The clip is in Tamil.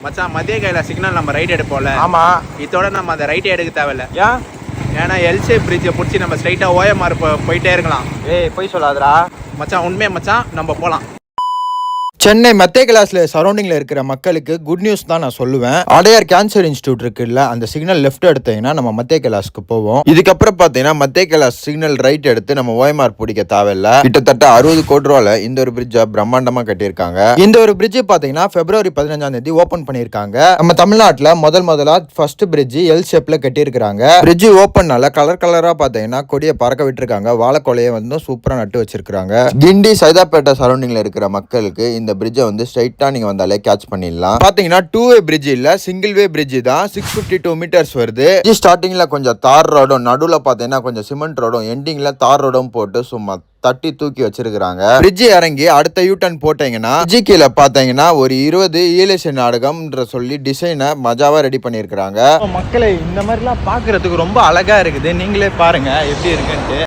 மச்சான் மத்திய கையில சிக்னல் நம்ம ரைட் எடுப்போம்ல. ஆமா. இதோட நம்ம அந்த ரைட் எடுக்க தேவையில்ல. ஏன்? ஏன்னா எல்ஷேப் பிரிட்ஜை பிடிச்சி நம்ம ஸ்ட்ரைட்டா ஓஎம்ஆர் போயிட்டே இருக்கலாம். ஏய் போய் சொல்லாதடா மச்சான். உண்மையே மச்சான், நம்ம போலாம். சென்னை மத்திய கிளாஸ்ல சரௌண்டிங்ல இருக்கிற மக்களுக்கு குட் நியூஸ் தான் நான் சொல்லுவேன். அடையார் கேன்சர் இன்ஸ்டியூட் இருக்குல்ல, அந்த சிக்னல் லெஃப்ட் எடுத்தீங்கன்னா நம்ம மத்திய கிளாஸ்க்கு போவோம். இதுக்கப்புறம் பாத்தீங்கன்னா மத்திய கிளாஸ் சிக்னல் ரைட் எடுத்து நம்ம ஓஎம்ஆர் பிடிக்க தேவையில்ல. கிட்டத்தட்ட 60 கோடி ரூபால இந்த ஒரு பிரிட்ஜை பிரம்மாண்டமா கட்டியிருக்காங்க. இந்த ஒரு பிரிட்ஜ் பாத்தீங்கன்னா February 15 ஓபன் பண்ணிருக்காங்க. நம்ம தமிழ்நாட்டுல முதலா ஃபர்ஸ்ட் பிரிட்ஜ் எல் ஷேப்ல கட்டியிருக்காங்க. பிரிட்ஜ் ஓபன்னால கலர் கலரா பாத்தீங்கன்னா கொடியை பறக்க விட்டுருக்காங்க. வாழைக்கொலையை வந்து சூப்பரா நட்டு வச்சிருக்காங்க. கிண்டி சைதாப்பேட்டை சரௌண்டிங்ல இருக்கிற மக்களுக்கு இந்த பிரிட்ஜை வந்து ஸ்ட்ரைட்டா நீங்க வந்தாலே கேட்ச் பண்ணிடலாம். பாத்தீங்கன்னா 2-வே பிரிட்ஜ் இல்ல, சிங்கிள்-வே பிரிட்ஜ் தான். 652 மீட்டர்ஸ் வருது. ஸ்டார்டிங்ல கொஞ்சம் தார் ரோடும், நடுவுல பாத்தீங்கன்னா கொஞ்சம் சிமெண்ட் ரோடும், எண்டிங்ல தார் ரோடும் போட்டு சும்மா தட்டி தூக்கி வச்சிருக்காங்க. பிரிட்ஜ் இறங்கி அடுத்த யூட்டன் போட்டீங்கன்னா பிரிட்ஜ் கீழே பாத்தீங்கன்னா ஒரு 20 ஈலேஷன் நாடகம்ன்ற சொல்லி டிசைனை மஜாவா ரெடி பண்ணிருக்காங்க. மக்களை இந்த மாதிரிலாம் பாக்குறதுக்கு ரொம்ப அழகா இருக்குது. நீங்களே பாருங்க எப்படி இருக்குன்ட்டு.